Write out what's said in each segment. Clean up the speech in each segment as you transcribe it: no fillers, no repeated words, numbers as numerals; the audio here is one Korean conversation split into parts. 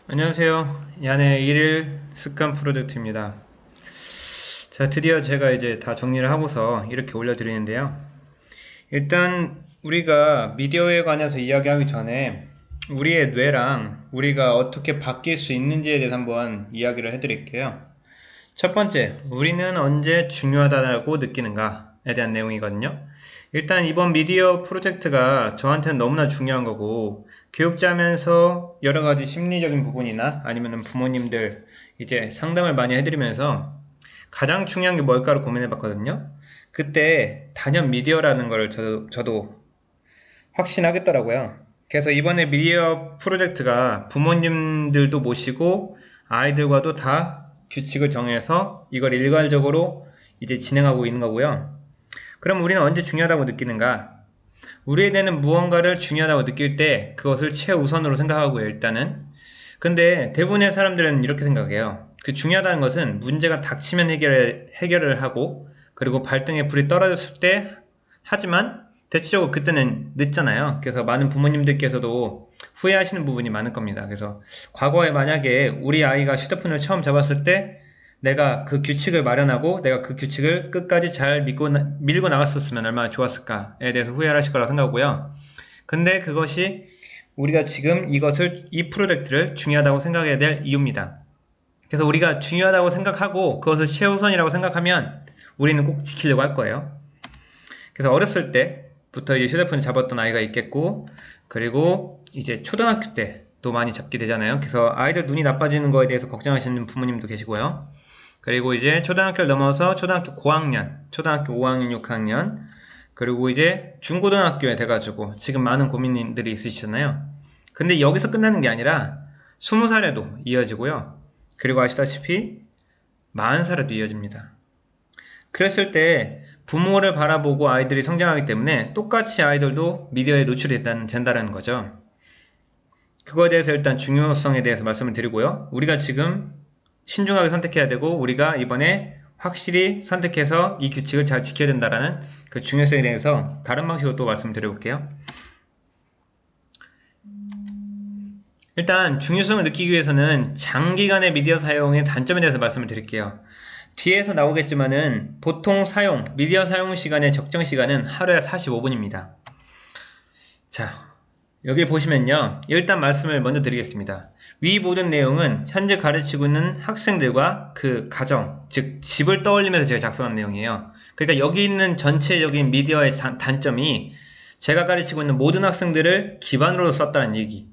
안녕하세요. 야네 1일 습관 프로젝트입니다. 자, 드디어 제가 이제 다 정리를 하고서 이렇게 올려드리는데요. 일단 우리가 미디어에 관해서 이야기하기 전에 우리의 뇌랑 우리가 어떻게 바뀔 수 있는지에 대해서 한번 이야기를 해드릴게요. 첫 번째, 우리는 언제 중요하다고 느끼는가에 대한 내용이거든요. 일단 이번 미디어 프로젝트가 저한테는 너무나 중요한 거고, 교육자면서 여러 가지 심리적인 부분이나 아니면 부모님들 이제 상담을 많이 해드리면서 가장 중요한 게 뭘까를 고민해 봤거든요. 그때 단연 미디어라는 걸 저도 확신하겠더라고요. 그래서 이번에 미디어 프로젝트가 부모님들도 모시고 아이들과도 다 규칙을 정해서 이걸 일괄적으로 이제 진행하고 있는 거고요. 그럼 우리는 언제 중요하다고 느끼는가? 우리에게는 무언가를 중요하다고 느낄 때 그것을 최우선으로 생각하고요, 일단은. 근데 대부분의 사람들은 이렇게 생각해요. 그 중요하다는 것은 문제가 닥치면 해결을 하고, 그리고 발등에 불이 떨어졌을 때 하지만 대체적으로 그때는 늦잖아요. 그래서 많은 부모님들께서도 후회하시는 부분이 많을 겁니다. 그래서 과거에 만약에 우리 아이가 휴대폰을 처음 잡았을 때 내가 그 규칙을 마련하고 내가 그 규칙을 끝까지 잘 밀고 나갔었으면 얼마나 좋았을까에 대해서 후회를 하실 거라고 생각하고요. 근데 그것이 우리가 지금 이 프로젝트를 중요하다고 생각해야 될 이유입니다. 그래서 우리가 중요하다고 생각하고 그것을 최우선이라고 생각하면 우리는 꼭 지키려고 할 거예요. 그래서 어렸을 때부터 이제 휴대폰을 잡았던 아이가 있겠고, 그리고 이제 초등학교 때도 많이 잡게 되잖아요. 그래서 아이들 눈이 나빠지는 거에 대해서 걱정하시는 부모님도 계시고요. 그리고 이제 초등학교를 넘어서 초등학교 고학년, 초등학교 5학년, 6학년, 그리고 이제 중고등학교에 돼가지고 지금 많은 고민들이 있으시잖아요. 근데 여기서 끝나는 게 아니라 20살에도 이어지고요. 그리고 아시다시피 40살에도 이어집니다. 그랬을 때 부모를 바라보고 아이들이 성장하기 때문에 똑같이 아이들도 미디어에 노출이 된다는 거죠. 그거에 대해서 일단 중요성에 대해서 말씀을 드리고요. 우리가 지금 신중하게 선택해야 되고 우리가 이번에 확실히 선택해서 이 규칙을 잘 지켜야 된다는 그 중요성에 대해서 다른 방식으로 또 말씀드려볼게요. 일단 중요성을 느끼기 위해서는 장기간의 미디어 사용의 단점에 대해서 말씀을 드릴게요. 뒤에서 나오겠지만은 보통 미디어 사용 시간의 적정 시간은 하루에 45분입니다. 자, 여기 보시면요. 일단 말씀을 먼저 드리겠습니다. 위 모든 내용은 현재 가르치고 있는 학생들과 그 가정, 즉 집을 떠올리면서 제가 작성한 내용이에요. 그러니까 여기 있는 전체적인 미디어의 단점이 제가 가르치고 있는 모든 학생들을 기반으로 썼다는 얘기.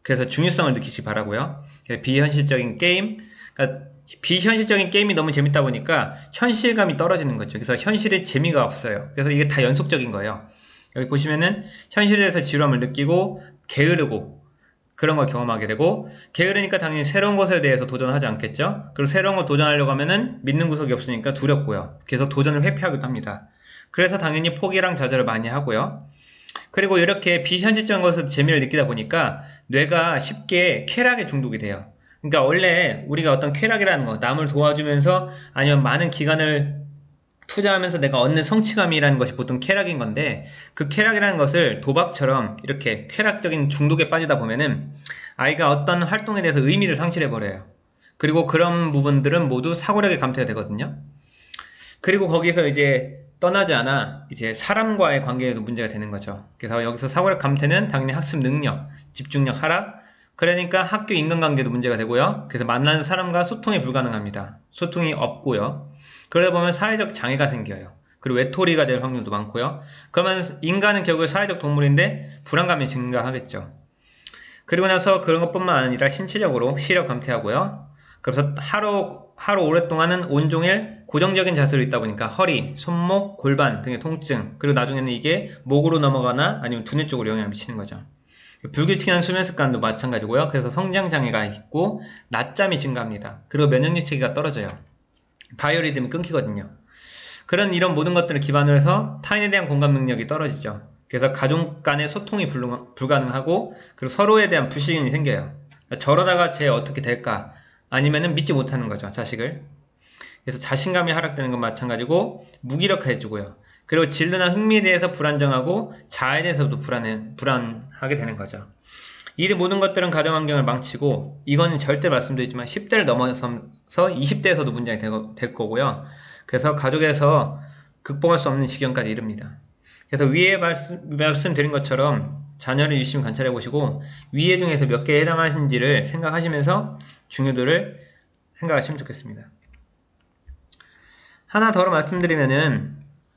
그래서 중요성을 느끼시기 바라고요. 비현실적인 게임, 그러니까 비현실적인 게임이 너무 재밌다 보니까 현실감이 떨어지는 거죠. 그래서 현실의 재미가 없어요. 그래서 이게 다 연속적인 거예요. 여기 보시면은 현실에서 지루함을 느끼고 게으르고 그런 걸 경험하게 되고, 게으르니까 당연히 새로운 것에 대해서 도전하지 않겠죠. 그리고 새로운 거 도전하려고 하면은 믿는 구석이 없으니까 두렵고요. 그래서 도전을 회피하기도 합니다. 그래서 당연히 포기랑 좌절을 많이 하고요. 그리고 이렇게 비현실적인 것에서 재미를 느끼다 보니까 뇌가 쉽게 쾌락에 중독이 돼요. 그러니까 원래 우리가 어떤 쾌락이라는 거, 남을 도와주면서 아니면 많은 기간을 투자하면서 내가 얻는 성취감이라는 것이 보통 쾌락인 건데, 그 쾌락이라는 것을 도박처럼 이렇게 쾌락적인 중독에 빠지다 보면은 아이가 어떤 활동에 대해서 의미를 상실해버려요. 그리고 그런 부분들은 모두 사고력의 감퇴가 되거든요. 그리고 거기서 이제 떠나지 않아 이제 사람과의 관계에도 문제가 되는 거죠. 그래서 여기서 사고력 감퇴는 당연히 학습 능력, 집중력 하락, 그러니까 학교 인간관계도 문제가 되고요. 그래서 만나는 사람과 소통이 불가능합니다. 소통이 없고요. 그러다 보면 사회적 장애가 생겨요. 그리고 외톨이가 될 확률도 많고요. 그러면 인간은 결국 사회적 동물인데 불안감이 증가하겠죠. 그리고 나서 그런 것뿐만 아니라 신체적으로 시력 감퇴하고요. 그래서 하루 오랫동안은 온종일 고정적인 자세로 있다 보니까 허리, 손목, 골반 등의 통증, 그리고 나중에는 이게 목으로 넘어가나 아니면 두뇌 쪽으로 영향을 미치는 거죠. 불규칙한 수면 습관도 마찬가지고요. 그래서 성장 장애가 있고 낮잠이 증가합니다. 그리고 면역력 체계가 떨어져요. 바이오리듬이 끊기거든요. 이런 모든 것들을 기반으로 해서 타인에 대한 공감 능력이 떨어지죠. 그래서 가족 간의 소통이 불가능하고, 그리고 서로에 대한 불신이 생겨요. 저러다가 쟤 어떻게 될까? 아니면은 믿지 못하는 거죠, 자식을. 그래서 자신감이 하락되는 건 마찬가지고 무기력해지고요. 그리고 진로나 흥미에 대해서 불안정하고 자아에 대해서도 불안하게 되는 거죠. 이 모든 것들은 가정환경을 망치고 이거는 절대 말씀드리지만 10대를 넘어서 20대에서도 문제가 될 거고요. 그래서 가족에서 극복할 수 없는 지경까지 이릅니다. 그래서 위에 말씀드린 것처럼 자녀를 유심히 관찰해 보시고 위에 중에서 몇 개에 해당하는지를 생각하시면서 중요도를 생각하시면 좋겠습니다. 하나 더 말씀드리면은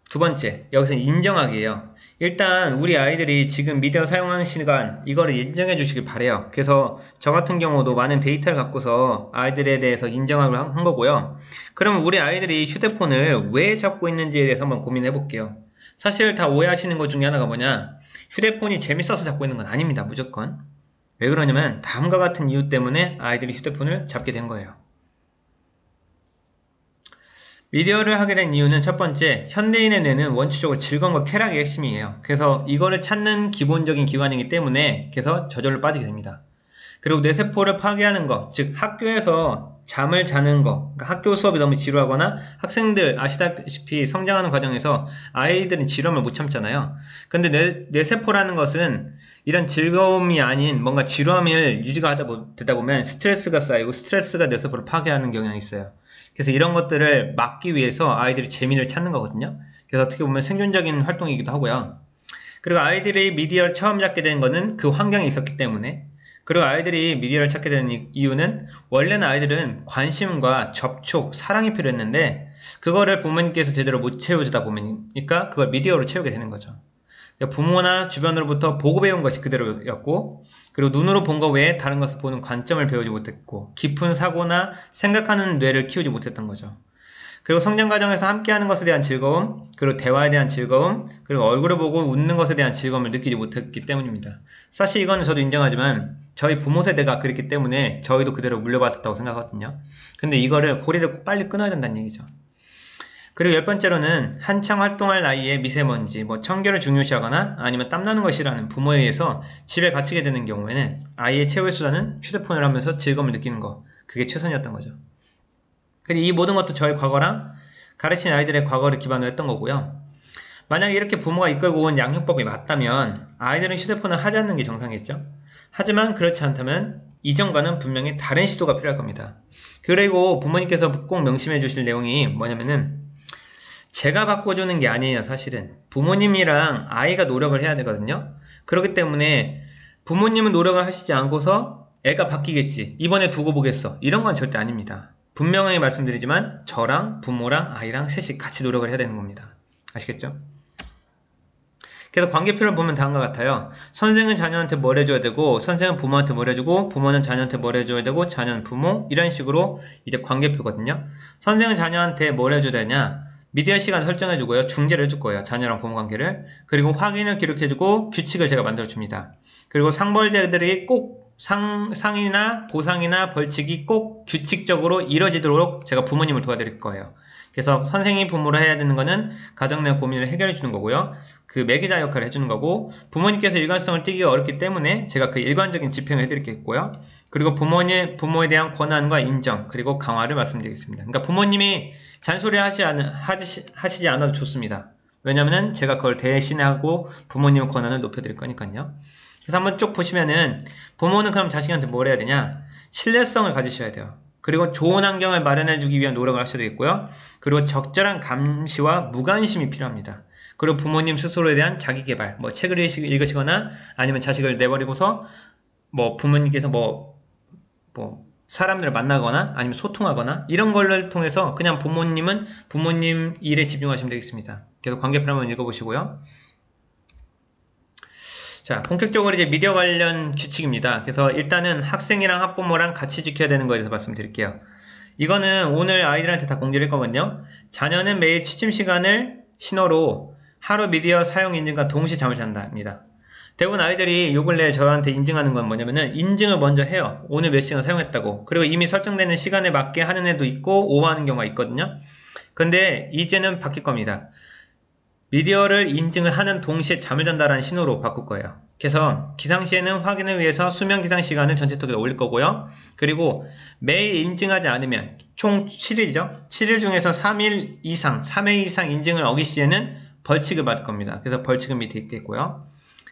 두 번째, 여기서 인정하기예요. 일단 우리 아이들이 지금 미디어 사용하는 시간 이거를 인정해 주시길 바래요. 그래서 저 같은 경우도 많은 데이터를 갖고서 아이들에 대해서 인정을 한 거고요. 그러면 우리 아이들이 휴대폰을 왜 잡고 있는지에 대해서 한번 고민해 볼게요. 사실 다 오해하시는 것 중에 하나가 뭐냐, 휴대폰이 재밌어서 잡고 있는 건 아닙니다. 무조건. 왜 그러냐면 다음과 같은 이유 때문에 아이들이 휴대폰을 잡게 된 거예요. 미디어를 하게 된 이유는 첫 번째, 현대인의 뇌는 원칙적으로 즐거움과 쾌락이 핵심이에요. 그래서 이거를 찾는 기본적인 기관이기 때문에 그래서 저절로 빠지게 됩니다. 그리고 뇌세포를 파괴하는 것, 즉 학교에서 잠을 자는 것, 그러니까 학교 수업이 너무 지루하거나 학생들 아시다시피 성장하는 과정에서 아이들은 지루함을 못 참잖아요. 근데 뇌세포라는 것은 이런 즐거움이 아닌 뭔가 지루함을 유지가 되다 보면 스트레스가 쌓이고 스트레스가 뇌세포를 파괴하는 경향이 있어요. 그래서 이런 것들을 막기 위해서 아이들이 재미를 찾는 거거든요. 그래서 어떻게 보면 생존적인 활동이기도 하고요. 그리고 아이들이 미디어를 처음 잡게 된 거는 그 환경이 있었기 때문에, 그리고 아이들이 미디어를 찾게 되는 이유는 원래는 아이들은 관심과 접촉, 사랑이 필요했는데 그거를 부모님께서 제대로 못 채워주다 보니까 그걸 미디어로 채우게 되는 거죠. 부모나 주변으로부터 보고 배운 것이 그대로였고, 그리고 눈으로 본 것 외에 다른 것을 보는 관점을 배우지 못했고, 깊은 사고나 생각하는 뇌를 키우지 못했던 거죠. 그리고 성장 과정에서 함께하는 것에 대한 즐거움, 그리고 대화에 대한 즐거움, 그리고 얼굴을 보고 웃는 것에 대한 즐거움을 느끼지 못했기 때문입니다. 사실 이거는 저도 인정하지만 저희 부모 세대가 그랬기 때문에 저희도 그대로 물려받았다고 생각하거든요. 근데 이거를 고리를 빨리 끊어야 된다는 얘기죠. 그리고 열 번째로는 한창 활동할 나이에 미세먼지, 청결을 중요시하거나 아니면 땀나는 것 싫어하는 부모에 의해서 집에 갇히게 되는 경우에는 아이의 최후의 수단은 휴대폰을 하면서 즐거움을 느끼는 것, 그게 최선이었던 거죠. 그리고 이 모든 것도 저의 과거랑 가르친 아이들의 과거를 기반으로 했던 거고요. 만약에 이렇게 부모가 이끌고 온 양육법이 맞다면 아이들은 휴대폰을 하지 않는 게 정상이겠죠. 하지만 그렇지 않다면 이전과는 분명히 다른 시도가 필요할 겁니다. 그리고 부모님께서 꼭 명심해 주실 내용이 뭐냐면은 제가 바꿔주는 게 아니에요. 사실은 부모님이랑 아이가 노력을 해야 되거든요. 그렇기 때문에 부모님은 노력을 하시지 않고서 애가 바뀌겠지, 이번에 두고 보겠어, 이런 건 절대 아닙니다. 분명하게 말씀드리지만 저랑 부모랑 아이랑 셋이 같이 노력을 해야 되는 겁니다. 아시겠죠? 그래서 관계표를 보면 다음과 같아요. 선생은 자녀한테 뭘 해줘야 되고, 선생은 부모한테 뭘 해주고, 부모는 자녀한테 뭘 해줘야 되고, 자녀는 부모, 이런 식으로 이제 관계표거든요. 선생은 자녀한테 뭘 해줘야 되냐, 미디어 시간 설정해주고요, 중재를 해줄 거예요. 자녀랑 부모 관계를. 그리고 확인을 기록해주고 규칙을 제가 만들어줍니다. 그리고 상벌제들이 꼭 상이나 보상이나 벌칙이 꼭 규칙적으로 이뤄지도록 제가 부모님을 도와드릴 거예요. 그래서 선생이 부모로 해야 되는 거는 가정 내 고민을 해결해 주는 거고요. 그 매개자 역할을 해주는 거고, 부모님께서 일관성을 띠기가 어렵기 때문에 제가 그 일관적인 집행을 해드리겠고요. 그리고 부모에 대한 권한과 인정, 그리고 강화를 말씀드리겠습니다. 그러니까 부모님이 잔소리 하시지 않아도 좋습니다. 왜냐면은 제가 그걸 대신하고 부모님의 권한을 높여드릴 거니까요. 그래서 한번 쭉 보시면은 부모는 그럼 자식한테 뭘 해야 되냐? 신뢰성을 가지셔야 돼요. 그리고 좋은 환경을 마련해주기 위한 노력을 하셔야 되겠고요. 그리고 적절한 감시와 무관심이 필요합니다. 그리고 부모님 스스로에 대한 자기개발, 책을 읽으시거나 아니면 자식을 내버리고서 부모님께서 사람들을 만나거나 아니면 소통하거나 이런 걸를 통해서 그냥 부모님은 부모님 일에 집중하시면 되겠습니다. 그래서 관계표 한번 읽어보시고요. 자, 본격적으로 이제 미디어 관련 규칙입니다. 그래서 일단은 학생이랑 학부모랑 같이 지켜야 되는 거에 대해서 말씀드릴게요. 이거는 오늘 아이들한테 다 공지를 했거든요. 자녀는 매일 취침 시간을 신호로 하루 미디어 사용 인증과 동시에 잠을 잔다입니다. 대부분 아이들이 요 근래 저한테 인증하는 건 뭐냐면은 인증을 먼저 해요. 오늘 몇 시간 사용했다고. 그리고 이미 설정되는 시간에 맞게 하는 애도 있고 오버하는 경우가 있거든요. 근데 이제는 바뀔 겁니다. 미디어를 인증을 하는 동시에 잠을 잔다라는 신호로 바꿀 거예요. 그래서 기상시에는 확인을 위해서 수면 기상 시간을 전체 톡에 올릴 거고요. 그리고 매일 인증하지 않으면 총 7일이죠. 7일 중에서 3일 이상, 3회 이상 인증을 어길 시에는 벌칙을 받을 겁니다. 그래서 벌칙은 밑에 있겠고요.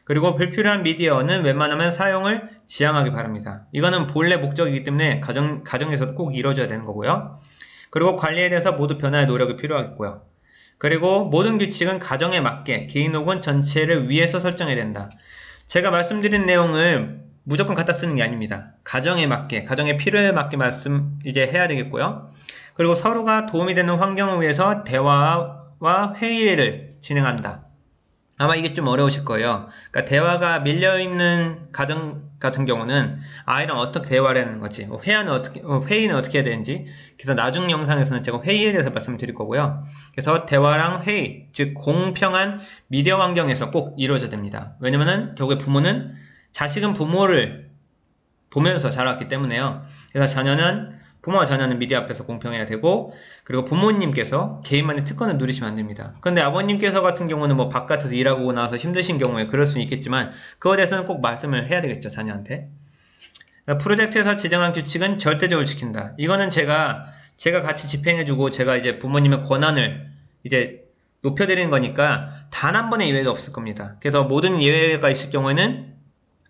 그리고 불필요한 미디어는 웬만하면 사용을 지양하기 바랍니다. 이거는 본래 목적이기 때문에 가정에서도 꼭 이루어져야 되는 거고요. 그리고 관리에 대해서 모두 변화의 노력이 필요하겠고요. 그리고 모든 규칙은 가정에 맞게 개인 혹은 전체를 위해서 설정해야 된다. 제가 말씀드린 내용을 무조건 갖다 쓰는 게 아닙니다. 가정에 맞게, 가정의 필요에 맞게 이제 해야 되겠고요. 그리고 서로가 도움이 되는 환경을 위해서 대화와 회의를 진행한다. 아마 이게 좀 어려우실 거예요. 그러니까 대화가 밀려있는 가정 같은 경우는 아이랑 어떻게 대화를 하는 거지, 회의는 어떻게 해야 되는지, 그래서 나중 영상에서는 제가 회의에 대해서 말씀드릴 거고요. 그래서 대화랑 회의, 즉 공평한 미디어 환경에서 꼭 이루어져야 됩니다. 왜냐면은 결국에 부모는, 자식은 부모를 보면서 자랐기 때문에요. 그래서 부모와 자녀는 미디어 앞에서 공평해야 되고, 그리고 부모님께서 개인만의 특권을 누리시면 안 됩니다. 근데 아버님께서 같은 경우는 뭐 바깥에서 일하고 나서 힘드신 경우에 그럴 수는 있겠지만, 그거에 대해서는 꼭 말씀을 해야 되겠죠, 자녀한테. 프로젝트에서 지정한 규칙은 절대적으로 지킨다. 이거는 제가 같이 집행해주고, 제가 이제 부모님의 권한을 이제 높여드리는 거니까 단 한 번의 예외가 없을 겁니다. 그래서 모든 예외가 있을 경우에는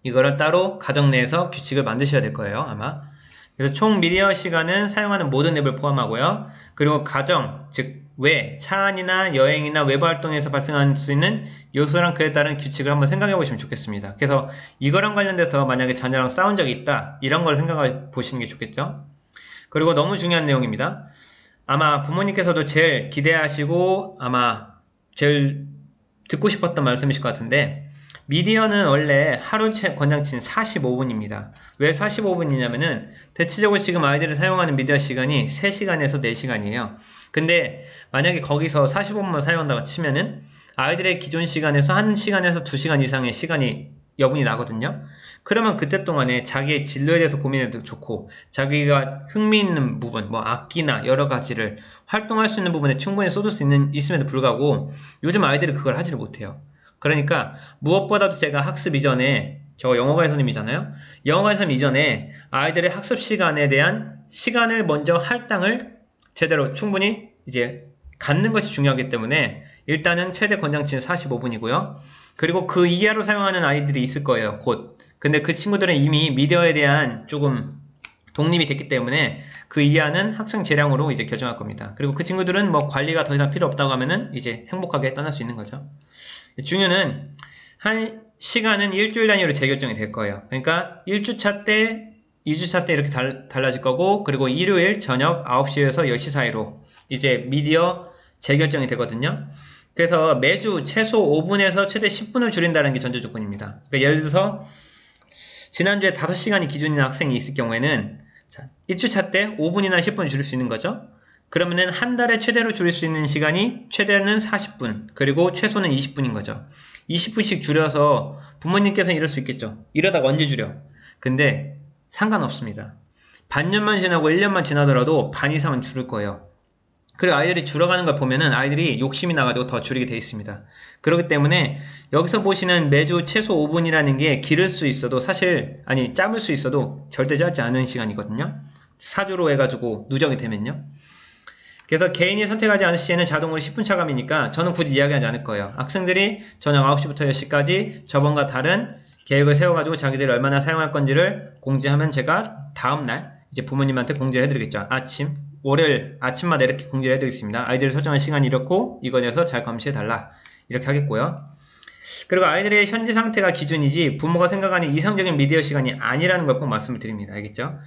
이거를 따로 가정 내에서 규칙을 만드셔야 될 거예요, 아마. 그래서 총 미디어 시간은 사용하는 모든 앱을 포함하고요. 그리고 가정, 즉 외, 차 안이나 여행이나 외부 활동에서 발생할 수 있는 요소랑 그에 따른 규칙을 한번 생각해 보시면 좋겠습니다. 그래서 이거랑 관련돼서 만약에 자녀랑 싸운 적이 있다, 이런 걸 생각해 보시는 게 좋겠죠. 그리고 너무 중요한 내용입니다. 아마 부모님께서도 제일 기대하시고 아마 제일 듣고 싶었던 말씀이실 것 같은데, 미디어는 원래 하루 권장치는 45분입니다. 왜 45분이냐면은 대체적으로 지금 아이들이 사용하는 미디어 시간이 3시간에서 4시간이에요. 근데 만약에 거기서 45분만 사용한다고 치면은 아이들의 기존 시간에서 1시간에서 2시간 이상의 시간이 여분이 나거든요. 그러면 그때 동안에 자기의 진로에 대해서 고민해도 좋고, 자기가 흥미있는 부분, 뭐 악기나 여러 가지를 활동할 수 있는 부분에 충분히 쏟을 수 있음에도 불구하고 요즘 아이들이 그걸 하지를 못해요. 그러니까 무엇보다도 제가 학습 이전에, 저 영어과 선생님이잖아요. 영어과 선생님 이전에 아이들의 학습 시간에 대한 시간을 먼저 할당을 제대로 충분히 이제 갖는 것이 중요하기 때문에 일단은 최대 권장치는 45분이고요. 그리고 그 이하로 사용하는 아이들이 있을 거예요, 곧. 근데 그 친구들은 이미 미디어에 대한 조금 독립이 됐기 때문에 그 이하는 학생 재량으로 이제 결정할 겁니다. 그리고 그 친구들은 뭐 관리가 더 이상 필요 없다고 하면은 이제 행복하게 떠날 수 있는 거죠. 중요는 한 시간은 일주일 단위로 재결정이 될 거예요. 그러니까 1주차 때, 2주차 때 이렇게 달라질 거고, 그리고 일요일 저녁 9시에서 10시 사이로 이제 미디어 재결정이 되거든요. 그래서 매주 최소 5분에서 최대 10분을 줄인다는 게 전제 조건입니다. 그러니까 예를 들어서 지난주에 5시간이 기준인 학생이 있을 경우에는 1주차 때 5분이나 10분 줄일 수 있는 거죠. 그러면은 한 달에 최대로 줄일 수 있는 시간이 최대는 40분, 그리고 최소는 20분인 거죠. 20분씩 줄여서 부모님께서는 이럴 수 있겠죠. 이러다가 언제 줄여? 근데 상관없습니다. 반년만 지나고 1년만 지나더라도 반 이상은 줄을 거예요. 그리고 아이들이 줄어가는 걸 보면은 아이들이 욕심이 나가지고 더 줄이게 돼 있습니다. 그렇기 때문에 여기서 보시는 매주 최소 5분이라는 게 짧을 수 있어도 절대 짧지 않은 시간이거든요. 4주로 해가지고 누적이 되면요. 그래서 개인이 선택하지 않을 시에는 자동으로 10분 차감이니까 저는 굳이 이야기하지 않을 거예요. 학생들이 저녁 9시부터 10시까지 저번과 다른 계획을 세워가지고 자기들이 얼마나 사용할 건지를 공지하면 제가 다음날 이제 부모님한테 공지를 해드리겠죠. 월요일 아침마다 이렇게 공지를 해드리겠습니다. 아이들이 설정한 시간이 이렇고 이거에 대해서 잘 감시해달라, 이렇게 하겠고요. 그리고 아이들의 현재 상태가 기준이지 부모가 생각하는 이상적인 미디어 시간이 아니라는 걸 꼭 말씀을 드립니다. 알겠죠?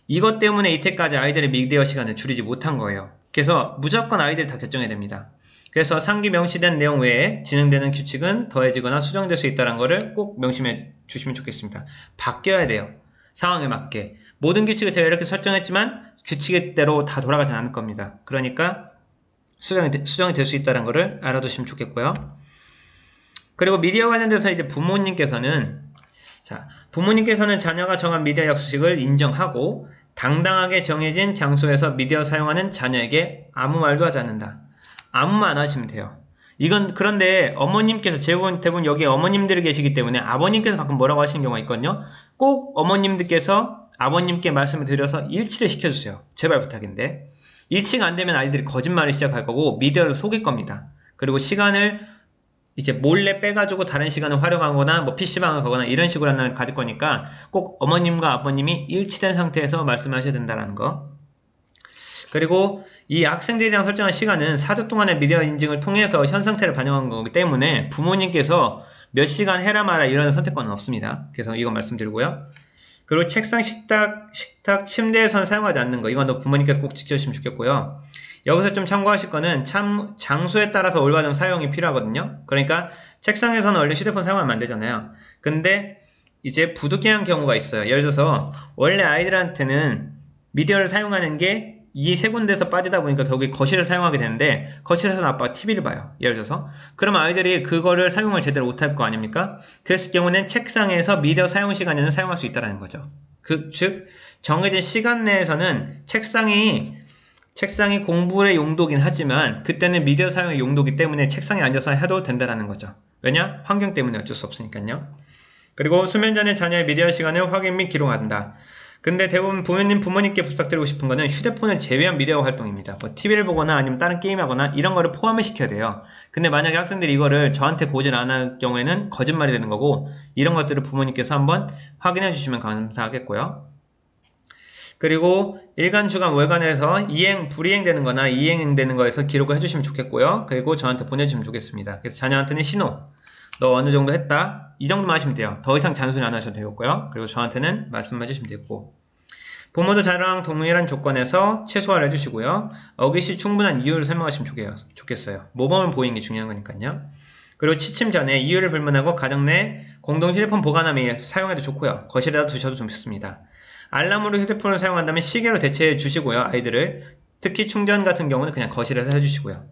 이것 때문에 이때까지 아이들의 미디어 시간을 줄이지 못한 거예요. 그래서 무조건 아이들이 다 결정해야 됩니다. 그래서 상기 명시된 내용 외에 진행되는 규칙은 더해지거나 수정될 수 있다는 것을 꼭 명심해 주시면 좋겠습니다. 바뀌어야 돼요. 상황에 맞게. 모든 규칙을 제가 이렇게 설정했지만 규칙대로 다 돌아가진 않을 겁니다. 그러니까 수정이 될 수 있다는 것을 알아두시면 좋겠고요. 그리고 미디어 관련돼서 이제 부모님께서는 자녀가 정한 미디어 약속식을 인정하고 당당하게 정해진 장소에서 미디어 사용하는 자녀에게 아무 말도 하지 않는다. 아무 말 안 하시면 돼요. 이건 그런데 어머님께서 대부분 여기 어머님들이 계시기 때문에 아버님께서 가끔 뭐라고 하시는 경우가 있거든요. 꼭 어머님들께서 아버님께 말씀을 드려서 일치를 시켜주세요. 제발 부탁인데. 일치가 안 되면 아이들이 거짓말을 시작할 거고 미디어를 속일 겁니다. 그리고 시간을 이제 몰래 빼가지고 다른 시간을 활용하거나 뭐 PC방을 가거나 이런 식으로 하나 가질 거니까 꼭 어머님과 아버님이 일치된 상태에서 말씀하셔야 된다는 거. 그리고 이 학생들이랑 설정한 시간은 4주 동안의 미디어 인증을 통해서 현 상태를 반영한 거기 때문에 부모님께서 몇 시간 해라 마라 이런 선택권은 없습니다. 그래서 이거 말씀드리고요. 그리고 책상, 식탁, 침대에서는 사용하지 않는 거. 이건 부모님께서 꼭 지켜주시면 좋겠고요. 여기서 좀 참고하실 거는 장소에 따라서 올바른 사용이 필요하거든요. 그러니까 책상에서는 원래 휴대폰 사용하면 안 되잖아요. 근데 이제 부득이한 경우가 있어요. 예를 들어서 원래 아이들한테는 미디어를 사용하는 게 이 세 군데에서 빠지다 보니까 결국에 거실을 사용하게 되는데 거실에서는 아빠가 TV를 봐요. 예를 들어서. 그럼 아이들이 그거를 사용을 제대로 못할 거 아닙니까? 그랬을 경우는 책상에서 미디어 사용 시간에는 사용할 수 있다는 거죠. 즉 정해진 시간 내에서는 책상이 공부의 용도긴 하지만 그때는 미디어 사용의 용도이기 때문에 책상에 앉아서 해도 된다는 거죠. 왜냐? 환경 때문에 어쩔 수 없으니까요. 그리고 수면 전에 자녀의 미디어 시간을 확인 및 기록한다. 근데 대부분 부모님께 부탁드리고 싶은 거는 휴대폰을 제외한 미디어 활동입니다. 뭐 TV를 보거나 아니면 다른 게임하거나 이런 거를 포함을 시켜야 돼요. 근데 만약에 학생들이 이거를 저한테 보질 않을 경우에는 거짓말이 되는 거고 이런 것들을 부모님께서 한번 확인해 주시면 감사하겠고요. 그리고 일간, 주간, 월간에서 이행, 불이행되는 거나 이행되는 거에서 기록을 해주시면 좋겠고요. 그리고 저한테 보내주시면 좋겠습니다. 그래서 자녀한테는 신호, 너 어느 정도 했다. 이 정도만 하시면 돼요. 더 이상 잔소리 안 하셔도 되겠고요. 그리고 저한테는 말씀해 주시면 되고 부모도 자녀랑 동일한 조건에서 최소화를 해주시고요. 어깃이 충분한 이유를 설명하시면 좋겠어요. 모범을 보이는 게 중요한 거니까요. 그리고 취침 전에 이유를 불문하고 가정 내 공동 휴대폰 보관함에 사용해도 좋고요. 거실에다 두셔도 좋습니다. 알람으로 휴대폰을 사용한다면 시계로 대체해 주시고요. 아이들을. 특히 충전 같은 경우는 그냥 거실에서 해주시고요.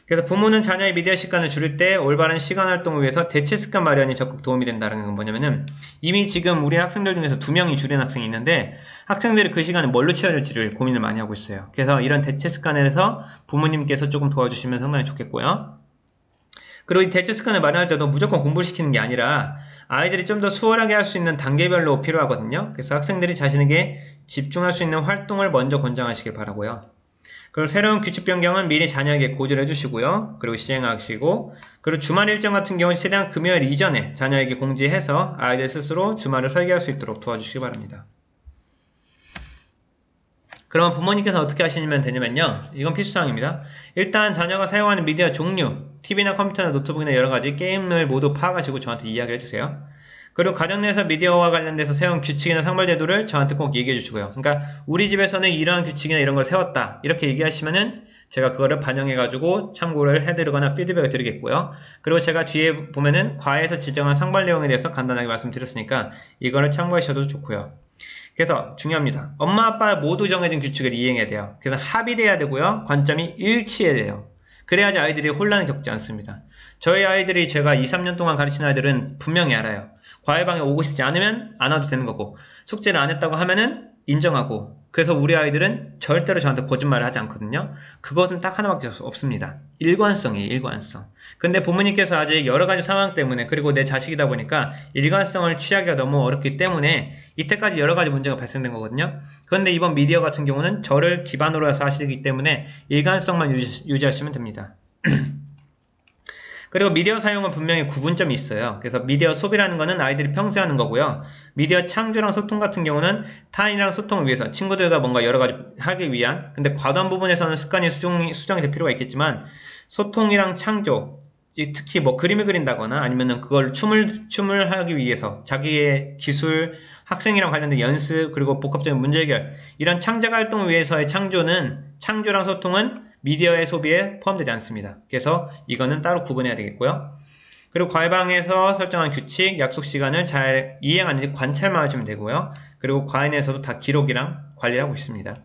그래서 부모는 자녀의 미디어 시간을 줄일 때 올바른 시간 활동을 위해서 대체 습관 마련이 적극 도움이 된다는 건 뭐냐면은 이미 지금 우리 학생들 중에서 2명이 줄인 학생이 있는데 학생들이 그 시간을 뭘로 채워질지를 고민을 많이 하고 있어요. 그래서 이런 대체 습관에서 부모님께서 조금 도와주시면 상당히 좋겠고요. 그리고 이 대체 습관을 마련할 때도 무조건 공부를 시키는 게 아니라 아이들이 좀 더 수월하게 할 수 있는 단계별로 필요하거든요. 그래서 학생들이 자신에게 집중할 수 있는 활동을 먼저 권장하시길 바라고요. 그리고 새로운 규칙 변경은 미리 자녀에게 고지를 해주시고요. 그리고 시행하시고 그리고 주말 일정 같은 경우는 최대한 금요일 이전에 자녀에게 공지해서 아이들 스스로 주말을 설계할 수 있도록 도와주시기 바랍니다. 그러면 부모님께서 어떻게 하시면 되냐면요. 이건 필수사항입니다. 일단 자녀가 사용하는 미디어 종류, TV나 컴퓨터나 노트북이나 여러가지 게임을 모두 파악하시고 저한테 이야기를 해주세요. 그리고 가정 내에서 미디어와 관련돼서 세운 규칙이나 상발 제도를 저한테 꼭 얘기해 주시고요. 그러니까 우리 집에서는 이러한 규칙이나 이런 걸 세웠다. 이렇게 얘기하시면은 제가 그거를 반영해가지고 참고를 해드리거나 피드백을 드리겠고요. 그리고 제가 뒤에 보면은 과에서 지정한 상발 내용에 대해서 간단하게 말씀드렸으니까 이거를 참고하셔도 좋고요. 그래서 중요합니다. 엄마 아빠 모두 정해진 규칙을 이행해야 돼요. 그래서 합의돼야 되고요. 관점이 일치해야 돼요. 그래야지 아이들이 혼란을 겪지 않습니다. 저희 아이들이 제가 2, 3년 동안 가르친 아이들은 분명히 알아요. 과외방에 오고 싶지 않으면 안 와도 되는 거고 숙제를 안 했다고 하면은 인정하고 그래서 우리 아이들은 절대로 저한테 거짓말을 하지 않거든요. 그것은 딱 하나밖에 없습니다. 일관성이에요. 일관성. 근데 부모님께서 아직 여러가지 상황 때문에 그리고 내 자식이다 보니까 일관성을 취하기가 너무 어렵기 때문에 이때까지 여러가지 문제가 발생된 거거든요. 그런데 이번 미디어 같은 경우는 저를 기반으로 해서 하시기 때문에 일관성만 유지하시면 됩니다. 그리고 미디어 사용은 분명히 구분점이 있어요. 그래서 미디어 소비라는 거는 아이들이 평소에 하는 거고요. 미디어 창조랑 소통 같은 경우는 타인이랑 소통을 위해서 친구들과 뭔가 여러 가지 하기 위한 근데 과도한 부분에서는 습관이 수정이 될 필요가 있겠지만 소통이랑 창조 특히 뭐 그림을 그린다거나 아니면은 그걸 춤을 하기 위해서 자기의 기술 학생이랑 관련된 연습 그리고 복합적인 문제 해결 이런 창작 활동을 위해서의 창조랑 소통은 미디어의 소비에 포함되지 않습니다. 그래서 이거는 따로 구분해야 되겠고요. 그리고 과외방에서 설정한 규칙, 약속 시간을 잘 이행하는지 관찰만 하시면 되고요. 그리고 과외에서도 다 기록이랑 관리를 하고 있습니다.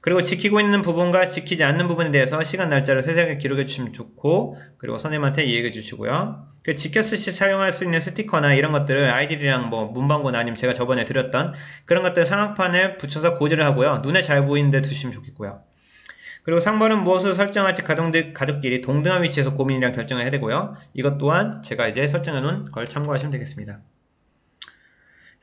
그리고 지키고 있는 부분과 지키지 않는 부분에 대해서 시간 날짜를 세세하게 기록해 주시면 좋고 그리고 선생님한테 얘기해 주시고요. 그 지켰을 시 사용할 수 있는 스티커나 이런 것들을 아이들이랑 뭐 문방구나 아니면 제가 저번에 드렸던 그런 것들 상황판에 붙여서 고지를 하고요. 눈에 잘 보이는데 두시면 좋겠고요. 그리고 상벌은 무엇을 설정할지 가족끼리 동등한 위치에서 고민이랑 결정을 해야 되고요. 이것 또한 제가 이제 설정해 놓은 걸 참고하시면 되겠습니다.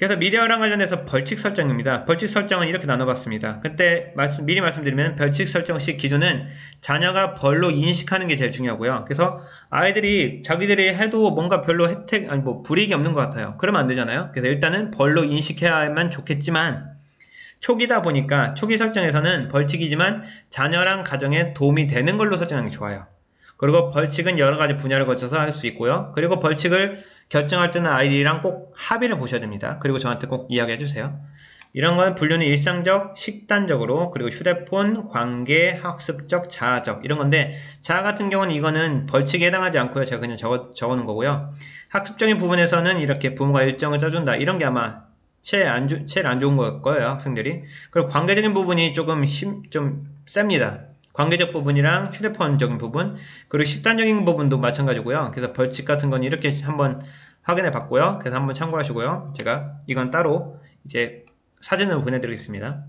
그래서 미디어랑 관련해서 벌칙 설정입니다. 벌칙 설정은 이렇게 나눠봤습니다. 그때 미리 말씀드리면 벌칙 설정 시 기준은 자녀가 벌로 인식하는 게 제일 중요하고요. 그래서 아이들이 자기들이 해도 뭔가 별로 혜택, 아니 뭐 불이익이 없는 것 같아요. 그러면 안 되잖아요. 그래서 일단은 벌로 인식해야만 좋겠지만 초기다 보니까 초기 설정에서는 벌칙이지만 자녀랑 가정에 도움이 되는 걸로 설정하는 게 좋아요. 그리고 벌칙은 여러 가지 분야를 거쳐서 할 수 있고요. 그리고 벌칙을 결정할 때는 아이들이랑 꼭 합의를 보셔야 됩니다. 그리고 저한테 꼭 이야기해 주세요. 이런 건 분류는 일상적, 식단적으로, 그리고 휴대폰, 관계, 학습적, 자아적 이런 건데 자아 같은 경우는 이거는 벌칙에 해당하지 않고요. 제가 그냥 적어놓은 거고요. 학습적인 부분에서는 이렇게 부모가 일정을 짜준다. 이런 게 아마 제일 안 좋은 걸 거예요. 학생들이. 그리고 관계적인 부분이 좀 셉니다. 관계적 부분이랑 휴대폰적인 부분, 그리고 식단적인 부분도 마찬가지고요. 그래서 벌칙 같은 건 이렇게 한번 확인해 봤고요. 그래서 한번 참고하시고요. 제가 이건 따로 이제 사진으로 보내드리겠습니다.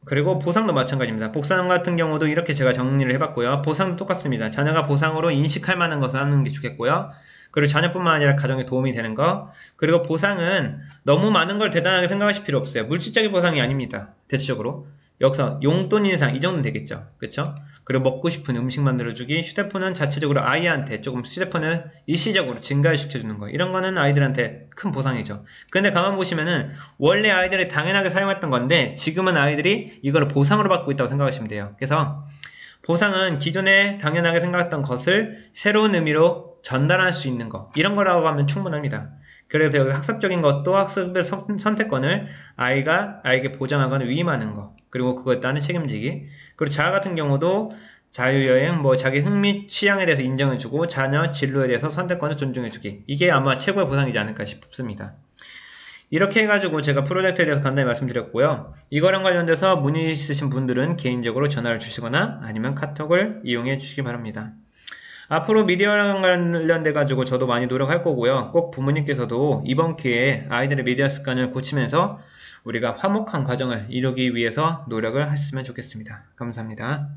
그리고 보상도 마찬가지입니다. 보상 같은 경우도 이렇게 제가 정리를 해봤고요. 보상도 똑같습니다. 자녀가 보상으로 인식할 만한 것을 하는 게 좋겠고요. 그리고 자녀뿐만 아니라 가정에 도움이 되는 거. 그리고 보상은 너무 많은 걸 대단하게 생각하실 필요 없어요. 물질적인 보상이 아닙니다. 대체적으로. 여기서 용돈 인상 이 정도는 되겠죠. 그쵸? 그리고 먹고 싶은 음식 만들어주기, 휴대폰은 자체적으로 아이한테 조금 휴대폰을 일시적으로 증가시켜주는 거. 이런 거는 아이들한테 큰 보상이죠. 근데 가만 보시면은 원래 아이들이 당연하게 사용했던 건데 지금은 아이들이 이걸 보상으로 받고 있다고 생각하시면 돼요. 그래서 보상은 기존에 당연하게 생각했던 것을 새로운 의미로 전달할 수 있는 거. 이런 거라고 하면 충분합니다. 그래서 여기 학습적인 것도 학습의 선택권을 아이에게 보장하거나 위임하는 거. 그리고 그것에 따른 책임지기. 그리고 자아 같은 경우도 자유여행, 뭐 자기 흥미, 취향에 대해서 인정해주고 자녀 진로에 대해서 선택권을 존중해주기. 이게 아마 최고의 보상이지 않을까 싶습니다. 이렇게 해가지고 제가 프로젝트에 대해서 간단히 말씀드렸고요. 이거랑 관련돼서 문의 있으신 분들은 개인적으로 전화를 주시거나 아니면 카톡을 이용해 주시기 바랍니다. 앞으로 미디어랑 관련돼 가지고 저도 많이 노력할 거고요. 꼭 부모님께서도 이번 기회에 아이들의 미디어 습관을 고치면서 우리가 화목한 가정을 이루기 위해서 노력을 했으면 좋겠습니다. 감사합니다.